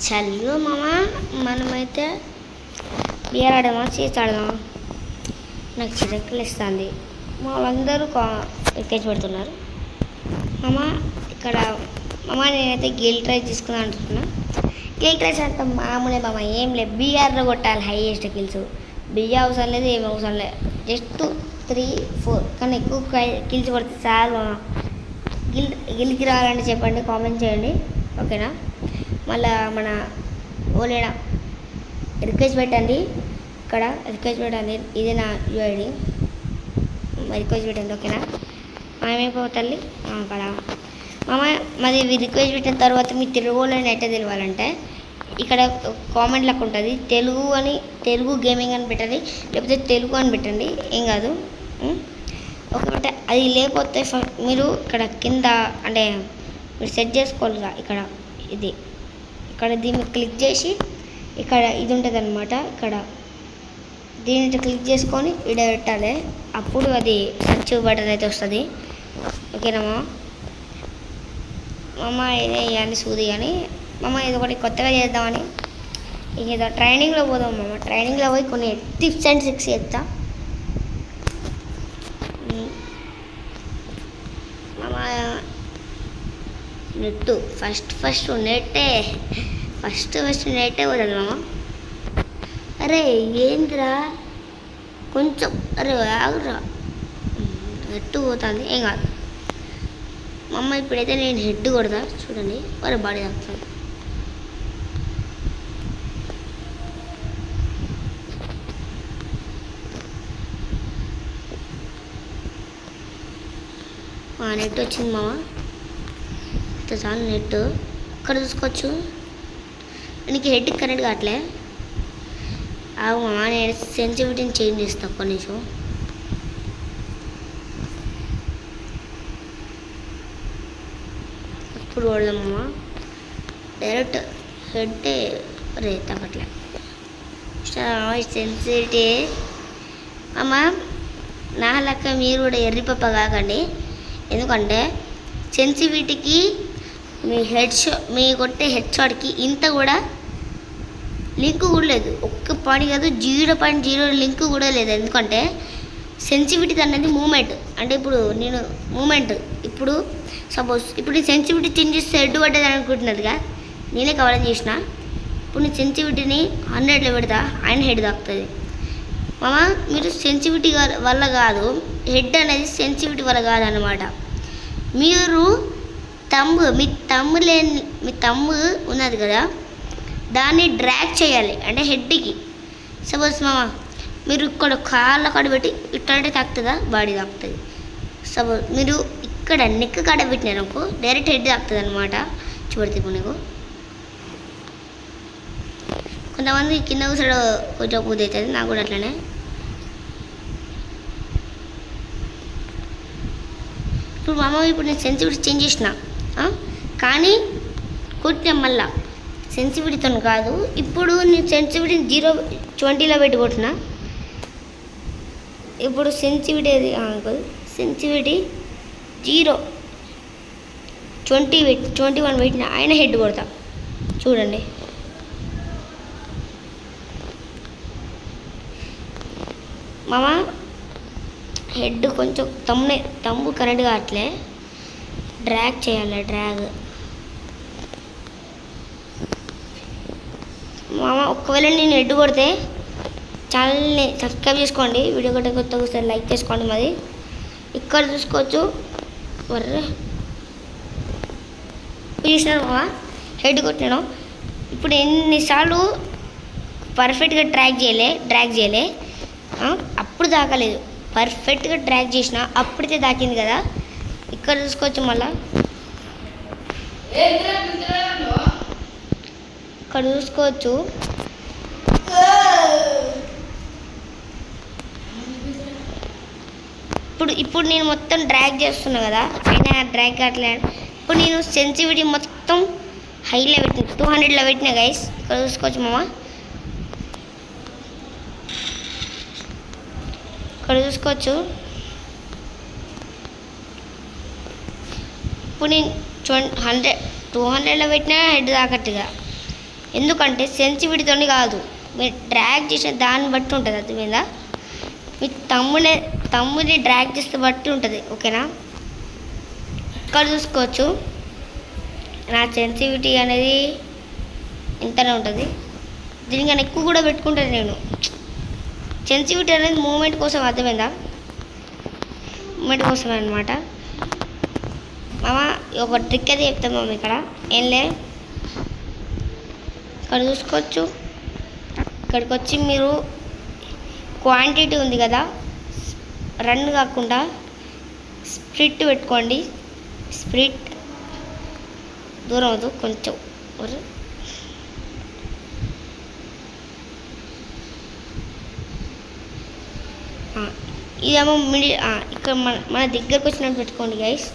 చల్లు మామ, మనమైతే బియర్ ఆడదామా, చేసి ఆడదామా? నాకు చిరక్కలు ఇస్తుంది. మా వాళ్ళందరూ ఎక్కేసి పెడుతున్నారు. మామ ఇక్కడ మామ నేనైతే గేల్ ట్రై తీసుకుందాం అంటున్నా. గేల్ ట్రైస్ అంత మామూలే మామ, ఏం లేదు. బీఆర్లో కొట్టాలి హైయెస్ట్ కిల్స్. బియ్య అవసరం లేదు, ఏం అవసరం లేదు. జస్ట్ 3-4 కానీ ఎక్కువ కిల్స్ పడితే చాలు మామ. గిల్కి రావాలంటే చెప్పండి, కామెంట్ చేయండి, ఓకేనా? మళ్ళా మన ఓలేనా రిక్వెస్ట్ పెట్టండి, ఇక్కడ రిక్వెస్ట్ పెట్టండి. ఇది నా యూఐడి, రిక్వెస్ట్ పెట్టండి, ఓకేనా? మేమైపోతల్లి అక్కడ మామ. మాది రిక్వెస్ట్ పెట్టిన తర్వాత మీ తెలుగులోనే ఎట్లా తెలియాలంటే ఇక్కడ కామెంట్ లెక్క ఉంటుంది. తెలుగు గేమింగ్ అని పెట్టండి, లేకపోతే తెలుగు అని పెట్టండి, ఏం కాదు. ఒకటే అది లేకపోతే మీరు ఇక్కడ కింద అంటే మీరు సెట్ చేసుకోవాలిగా. ఇక్కడ దీన్ని క్లిక్ చేసి ఇక్కడ ఇది ఉంటుంది అనమాట. ఇక్కడ దీన్ని క్లిక్ చేసుకొని ఇక్కడ పెట్టాలి, అప్పుడు అది సెర్చ్ బటన్ అయితే వస్తుంది, ఓకేనా మామ? ఇదే ఇవన్నీ సూది కానీ మామ, ఇది ఒకటి కొత్తగా చేద్దామని ఏదో ట్రైనింగ్లో పోదాం మామ. ట్రైనింగ్లో పోయి కొన్ని టిప్స్ అండ్ ట్రిక్స్ చేస్తా మామ. నెట్టు ఫస్ట్ నెట్టే పోతుంది మామ. అరే ఏంద్రా కొంచెం, అరే ఆగురా, నెట్టు పోతుంది, ఏం కాదు మమ్మ. ఇప్పుడైతే నేను హెడ్ కొడతా చూడండి, వారి బాడీ తాకుతుంది. నెట్ వచ్చింది మామ, ఇంత చాలు నెట్. ఇక్కడ చూసుకోవచ్చు, నీకు హెడ్ కనెక్ట్ కావట్లే. అవు మామ, నేను సెన్సిటివిటీని చేంజ్ చేస్తాను ఒక్క నిమిషం. ఇప్పుడు వాడదామమ్మా, డైరెక్ట్ హెడ్ రే తగ్గట్లే. సెన్సిటివిటీ అమ్మ, నా లెక్క మీరు కూడా ఎర్రిపప్ప కాకండి. ఎందుకంటే సెన్సిటివిటీకి మీ కొట్టే హెడ్ షాట్కి ఇంత కూడా లింక్ కూడా లేదు. ఒక్క పాయింట్ కాదు, 0.0 లింక్ కూడా లేదు. ఎందుకంటే సెన్సిటివిటీ అనేది మూమెంట్. అంటే ఇప్పుడు నేను మూమెంట్ ఇప్పుడు సపోజ్ ఇప్పుడు సెన్సిటివిటీ చేంజ్ చేస్తే హెడ్ పడ్డది అనుకుంటున్నదిగా, నేనే కవర్ చేసిన. ఇప్పుడు నేను సెన్సిటివిటీని 100లో పెడతా, ఆయన హెడ్ తాకుతుంది మామ. మీరు సెన్సిటివిటీ వల్ల కాదు, హెడ్ అనేది సెన్సిటివిటీ వల్ల కాదన్నమాట. మీరు మీ తమ్ము ఉన్నది కదా, దాన్ని డ్రాగ్ చేయాలి అంటే హెడ్కి. సపోజ్ మామ మీరు ఇక్కడ కాళ్ళ కాడ పెట్టి ఇట్లాంటి తాకుతుందా, బాడీ తాకుతుంది. సపోజ్ మీరు ఇక్కడ నెక్ కాడ పెట్టినారనుకో, డైరెక్ట్ హెడ్ తాకుతుంది అనమాట. చూడతే ఇప్పుడు నీకు కొంతమంది కింద కూర్చోడు కొంచెం పూజ అవుతుంది, నాకు కూడా అట్లనే. ఇప్పుడు మామ ఇప్పుడు నేను సెన్సిటివిటీ చేంజ్ చేసిన, కానీ కొట్టిన మళ్ళా సెన్సిటివిటీతో కాదు. ఇప్పుడు నేను సెన్సిటివిటీని 0.20లో పెట్టి కొట్టిన. ఇప్పుడు సెన్సిటివిటీ 0.21 పెట్టిన, ఆయన హెడ్ కొడతా చూడండి. మామ హెడ్ కొంచెం తమ్ము కరెంట్ కావట్లే, డ్రాగ్ చేయాలి, డ్రాగ్ మామ. ఒకవేళ నేను హెడ్ కొడితే ఛానల్ని సబ్స్క్రైబ్ చేసుకోండి, వీడియో కొత్తగా ఒకసారి లైక్ చేసుకోండి. మరి ఇక్కడ చూసుకోవచ్చు, వర్రే చూసినాను మామ, హెడ్ కొట్టినాను. ఇప్పుడు ఎన్నిసార్లు పర్ఫెక్ట్గా డ్రాగ్ చేయలే, అప్పుడు దాకలేదు. పర్ఫెక్ట్గా డ్రాగ్ చేసిన అప్పుడైతే దాకింది కదా. ఇక్కడ చూసుకోవచ్చు, మళ్ళా ఇక్కడ చూసుకోవచ్చు. ఇప్పుడు నేను మొత్తం డ్రాగ్ చేస్తున్నా కదా, అయినా డ్రాగ్ కావట్లేదు. ఇప్పుడు నేను సెన్సిటివిటీ మొత్తం హైలో పెట్టిన, 200లో పెట్టిన గైస్. ఇక్కడ చూసుకోవచ్చు మామ, ఇక్కడ చూసుకోవచ్చు. ఇప్పుడు నేను 200లో పెట్టినా హెడ్ తాకట్టుగా. ఎందుకంటే సెన్సిటివిటీతో కాదు, మీరు డ్రాగ్ చేసే దాన్ని బట్టి ఉంటుంది. అది మీద మీ తమ్ముని డ్రాగ్ చేస్తే బట్టి ఉంటుంది. ఓకేనా, ఇక్కడ చూసుకోవచ్చు నా సెన్సిటివిటీ అనేది ఇంతనే ఉంటుంది. దీనికన్నా ఎక్కువ కూడా పెట్టుకుంటాను నేను. సెన్సిటివిటీ అనేది మూమెంట్ కోసం, అర్థమైందా? మూమెంట్ కోసమే అనమాట. మామ ఒక ట్రిక్ అయితే చెప్తాం మామ. ఇక్కడ ఏం లే, ఇక్కడ చూసుకోవచ్చు. ఇక్కడికి వచ్చి మీరు క్వాంటిటీ ఉంది కదా, రన్ కాకుండా స్ప్లిట్ పెట్టుకోండి. స్ప్లిట్ దూరం అవుతుంది కొంచెం. ఇదేమో ఇక్కడ మన దగ్గరకు వచ్చినట్టు పెట్టుకోండి గైస్.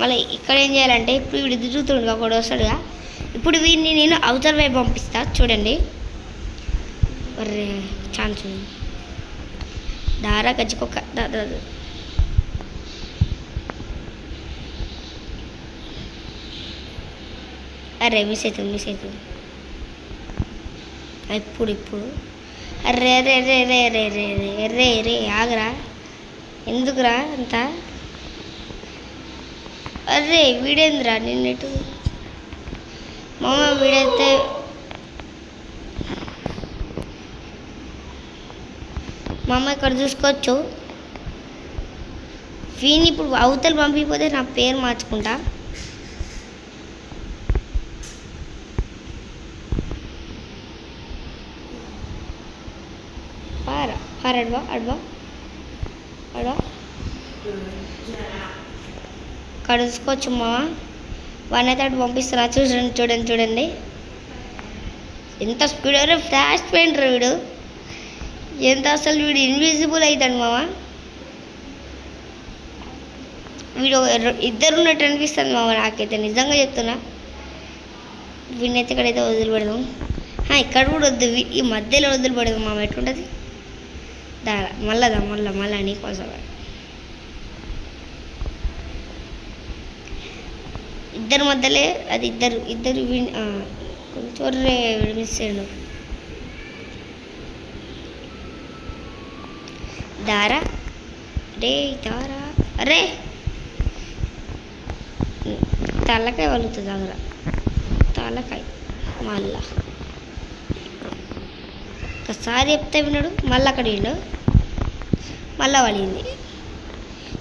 మళ్ళీ ఇక్కడ ఏం చేయాలంటే, ఇప్పుడు వీడు తిరుగుతుండగా ఒకడు వస్తాడుగా, ఇప్పుడు వీడిని నేను అవతల వైపు పంపిస్తా. చూడండి, అరే ఛాన్స్ దారా గజ్జికొక్క అరే మిస్ అవుతుంది. ఇప్పుడు అరే రే రే రే రే రే రే రే రే ఆగరా, ఎందుకురా అంత? అరే వీడేంద్రా నిన్నట్టు మామ, వీడైతే మామ ఇక్కడ చూసుకోవచ్చు. వీని ఇప్పుడు అవతల పంపిపోతే నా పేరు మార్చుకుంటా. అడ్వా కడుసుకోవచ్చు మామ. వన్ అయితే అటు పంపిస్తున్నా. చూడండి ఎంత స్పీడ్, అరే ఫ్లాష్ పెయింటర్ వీడు ఎంత, అసలు వీడు ఇన్విజిబుల్ అవుతాడు మామ. వీడు ఇద్దరు ఉన్నట్టు అనిపిస్తుంది మామ నాకైతే, నిజంగా చెప్తున్నా. వీడినైతే ఇక్కడైతే వదిలిపెడదాం. ఇక్కడ కూడా వద్దు, ఈ మధ్యలో వదిలిపెడదాం మామ. ఎట్లుంటుంది మళ్ళా నీకోసం ఇద్దరు మధ్యలే, అది ఇద్దరు కొంచెం మిస్ అయ్యాడు. దారా అరే తలకాయ వలుగుతుంది దగ్గర, తలకాయ మళ్ళా ఒకసారి చెప్తే విన్నాడు, మళ్ళీ అక్కడ విన్నాడు, మళ్ళీ వలిగింది.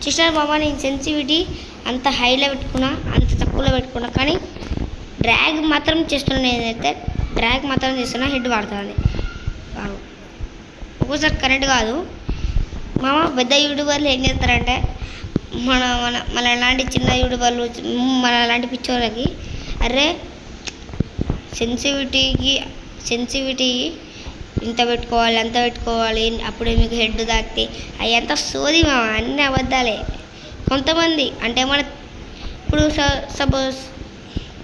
చూసినారు బాబా, నేను సెన్సిటివిటీ అంత హైలో పెట్టుకున్నా, అంత తక్కువలో పెట్టుకున్నా, కానీ డ్రాగ్ మాత్రం చేస్తున్నాను. నేనైతే డ్రాగ్ మాత్రం చేస్తున్నా, హెడ్ వాడుతుంది. ఒక్కోసారి కరెక్ట్ కాదు మామ. పెద్ద యూట్యూబర్లు ఏం చేస్తారంటే, మన లాంటి చిన్న యూట్యూబర్లు, మన లాంటి పిచ్చోళ్ళకి అరే సెన్సిటివిటీ ఇంత పెట్టుకోవాలి, అంత పెట్టుకోవాలి, అప్పుడే మీకు హెడ్ తాకితే అవి అంత సోది మామ, అన్నీ అబద్ధాలే. కొంతమంది అంటే ఇప్పుడు సపోజ్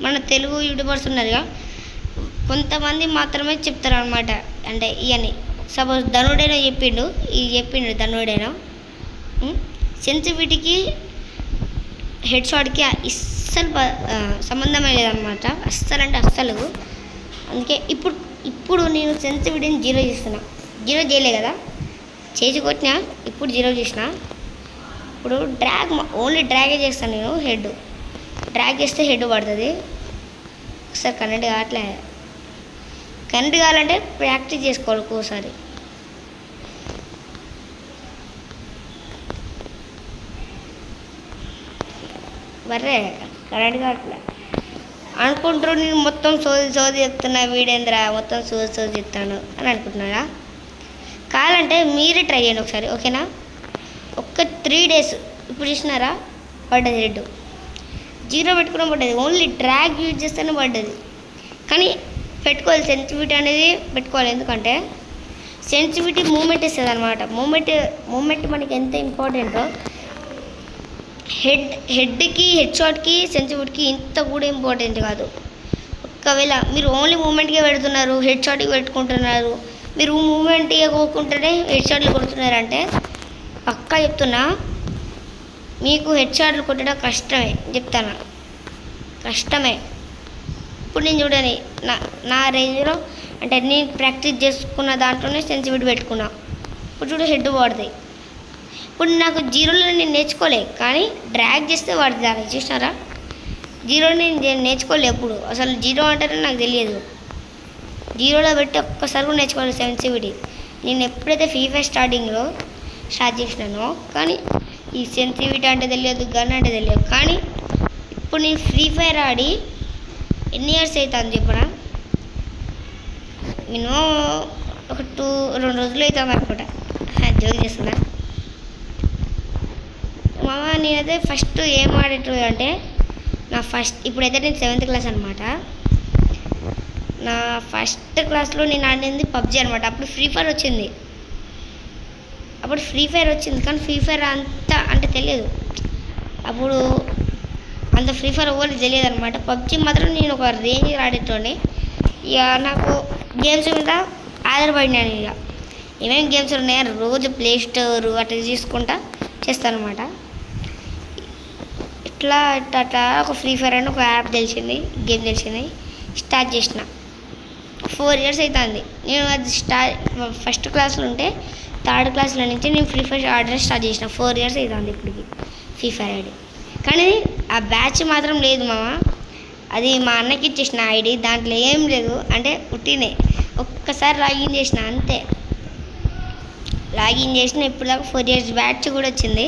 మన తెలుగు యూట్యూబర్స్ ఉన్నారుగా, కొంతమంది మాత్రమే చెప్తారు అనమాట. అంటే ఇవన్నీ సపోజ్ ధనుడైనా చెప్పిండు ధనుడైనా సెన్సిటివిటీకి హెడ్ షాట్కి అస్సలు సంబంధమే లేదనమాట. అస్సలు. అందుకే ఇప్పుడు నేను సెన్సిటివిటీని 0 చేస్తున్నా. 0 చేయలే కదా, చేసి కొట్టినా, ఇప్పుడు 0 చేసిన. ఇప్పుడు ఓన్లీ డ్రాగే చేస్తాను నేను. హెడ్ డ్రాగ్ చేస్తే హెడ్ పడుతుంది. ఒకసారి కరెంట్ కావాలంటే ప్రాక్టీస్ చేసుకోవాలి ఒక్కోసారి. బర్రే కరెంట్ కావట్లే అనుకుంటారు. నేను మొత్తం సోది చెప్తున్నా, వీడేంద్రా మొత్తం సోది చెప్తాను అని అనుకుంటున్నారా? కావాలంటే మీరే ట్రై చేయండి ఒకసారి, ఓకేనా? 3 days ఇప్పుడు చూసినారా, పడ్డది హెడ్. 0 పెట్టుకున్న పడ్డది, ఓన్లీ డ్రాగ్ యూజ్ చేస్తేనే పడ్డది. కానీ పెట్టుకోవాలి, సెన్సిటివిటీ అనేది పెట్టుకోవాలి. ఎందుకంటే సెన్సిటివిటీ మూమెంట్ ఇస్తుంది అనమాట. మూమెంట్ మనకి ఎంత ఇంపార్టెంటో, హెడ్ షాట్కి సెన్సిటివిటీకి ఇంత కూడా ఇంపార్టెంట్ కాదు. ఒకవేళ మీరు ఓన్లీ మూమెంట్కే పెడుతున్నారు, హెడ్ షాట్కి పెట్టుకుంటున్నారు, మీరు మూమెంట్ ఇవ్వకుండానే హెడ్ షాట్లు కొడుతున్నారంటే పక్కా చెప్తున్నా, మీకు హెడ్ షాట్లు కొట్టడం కష్టమే చెప్తాను, కష్టమే. ఇప్పుడు నేను చూడని నా నా రేంజ్లో అంటే నేను ప్రాక్టీస్ చేసుకున్న దాంట్లోనే సెన్సిటివిటీ పెట్టుకున్నా. ఇప్పుడు చూడు హెడ్ పడుతాయి. ఇప్పుడు నాకు జీరోలో నేను నేర్చుకోలే, కానీ డ్రాగ్ చేస్తే పడుతుంది. అలా చూసినారా, జీరో నేను నేర్చుకోలే ఎప్పుడు. అసలు జీరో అంటేనే నాకు తెలియదు. జీరోలో పెట్టి ఒక్కసారి కూడా నేర్చుకోవాలి సెన్సిటివిటీ. నేను ఎప్పుడైతే ఫ్రీ ఫైర్ స్టార్ట్ చేసినానో, కానీ ఈ సెన్సిటివిటీ అంటే తెలియదు, గన్ అంటే తెలియదు. కానీ ఇప్పుడు నేను ఫ్రీ ఫైర్ ఆడి ఎన్ని ఇయర్స్ అవుతుంది చెప్పరా? మినిమం ఒక 2 రోజులు అవుతుంది అనుకుంటా. జోక్ చేస్తున్నా మామ. నేనైతే ఫస్ట్ ఏం ఆడేటది అంటే ఇప్పుడైతే నేను 7th క్లాస్ అనమాట. నా ఫస్ట్ క్లాస్లో నేను ఆడింది పబ్జీ అనమాట. అప్పుడు ఫ్రీ ఫైర్ వచ్చింది. కానీ ఫ్రీ ఫైర్ అంత అంటే తెలియదు. అప్పుడు అంత ఫ్రీ ఫైర్ ఎవరికి తెలియదు అనమాట. పబ్జీ మాత్రం నేను ఒక రేంజ్ ఆడేటోని. ఇక నాకు గేమ్స్ మీద ఆధారపడినాను. ఇక ఏమేమి గేమ్స్ ఉన్నాయో రోజు ప్లే స్టోర్ అట్లా తీసుకుంటా చేస్తాను అనమాట. ఇట్లా ఒక ఫ్రీ ఫైర్ అని ఒక యాప్ గేమ్ తెలిసింది. స్టార్ట్ చేసిన 4 years అవుతుంది. నేను అది ఫస్ట్ క్లాస్లో ఉంటే 3rd క్లాస్లో నుంచి నేను ఫ్రీ ఫైర్ ఆడడం స్టార్ట్ చేసిన. 4 years అవుతుంది ఇప్పటికి ఫ్రీ ఫైర్ ఆడి. కానీ ఆ బ్యాచ్ మాత్రం లేదు మామ. అది మా అన్నకి ఇచ్చేసిన ఐడి. దాంట్లో ఏం లేదు, అంటే ఉట్టినే ఒక్కసారి లాగిన్ చేసిన అంతే. లాగిన్ చేసిన ఇప్పుడు దాకా 4 years బ్యాచ్ కూడా వచ్చింది.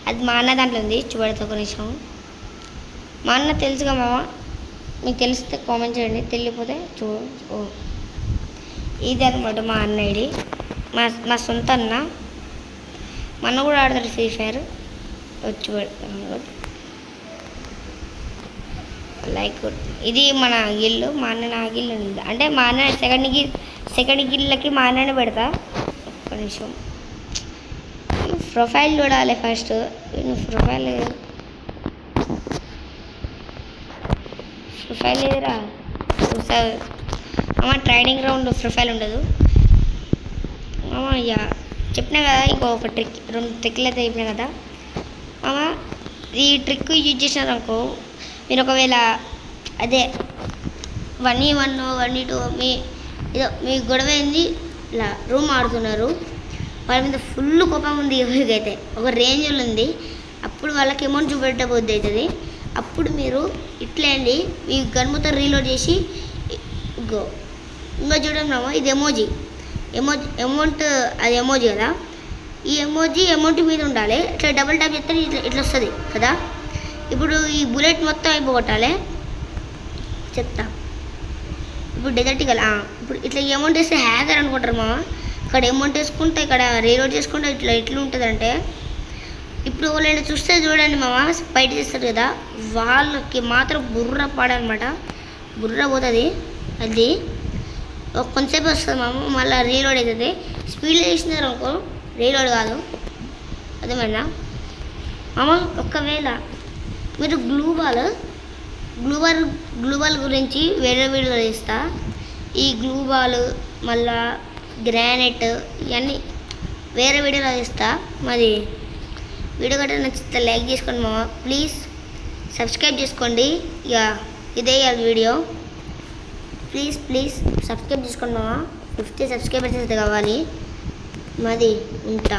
అది మా అన్న దాంట్లో ఉంది. చూడతా ఒక నిమిషం. మా అన్న తెలుసుగా మామ, మీకు తెలిస్తే కామెంట్ చేయండి, తెలియకపోతే ఇది అనమాట మా అన్న ఐడి. మా సొంత అన్న. మా అన్న కూడా ఆడతాడు ఫ్రీ ఫైర్. వచ్చి పెడతాను లైక్. ఇది మన గిల్లు. మా అన్న నా గిల్లు ఉంది. అంటే మా అన్న సెకండ్ గిల్లకి మా అన్ననే పెడతా. ఒక్క నిమిషం. ప్రొఫైల్ చూడాలి ఫస్ట్. ప్రొఫైల్ లేదురా. అమ్మ ట్రైనింగ్ రౌండ్ ప్రొఫైల్ ఉండదు అమ్మ. ఇక చెప్పినా కదా, ఇంకొక ట్రిక్ 2 ట్రిక్లు అయితే చెప్పినా కదా అమ్మ. ఈ ట్రిక్ యూజ్ చేసినారు అనుకో, మీరు ఒకవేళ అదే 1v1 1v2 మీ గొడవ అయింది, ఇలా రూమ్ ఆడుతున్నారు, వాళ్ళ మీద ఫుల్ కోపం ఉంది ఎవరికైతే, ఒక రేంజ్లో ఉంది, అప్పుడు వాళ్ళకి అమౌంట్ చూపెట్టబోద్ది అవుతుంది. అప్పుడు మీరు ఇట్లేండి, మీ గన్ మొత్తం రీలోడ్ చేసి ఇంకా చూడండి రామో, ఇది అమౌంట్ అది ఎమోజీ కదా. ఈ అమౌంట్ మీద ఉండాలి. ఇట్లా డబుల్ ట్యాప్ చేస్తే ఇట్లా వస్తుంది కదా. ఇప్పుడు ఈ బుల్లెట్ మొత్తం అయిపోగొట్టాలి. చెప్తా ఇప్పుడు డెజర్ట్ కదా. ఇప్పుడు ఇట్లా అమౌంట్ వేస్తే హ్యాకర్ అనుకుంటారు మామ. ఇక్కడ అమౌంట్ వేసుకుంటే ఇక్కడ రీలోడ్ చేసుకుంటే ఇట్లా ఉంటుందంటే, ఇప్పుడు వాళ్ళని చూస్తే చూడండి మామ, బయట చేస్తారు కదా, వాళ్ళకి మాత్రం బుర్ర పాడనమాట. బుర్ర పోతుంది. అది కొంతసేపు వస్తుంది మామ, మళ్ళీ రీలోడ్ అవుతుంది. స్పీడ్లో చేసినారు అనుకో రీలోడ్ కాదు. అదేమన్నా మామ. ఒకవేళ మీరు గ్లూబాల్ గురించి వేరే వీడియోలో ఇస్తా. ఈ గ్లూబాల్ మళ్ళా గ్రానైట్ ఇవన్నీ వేరే వీడియోలో ఇస్తా. మరి వీడియో గట్రా నచ్చితే లైక్ చేసుకోండి మామ, ప్లీజ్ సబ్స్క్రైబ్ చేసుకోండి. ఇక ఇదే వీడియో. ప్లీజ్ సబ్స్క్రైబ్ చేసుకోండి మామ. 50 సబ్స్క్రైబర్స్ అయితే కావాలి. మాది ఉంటా.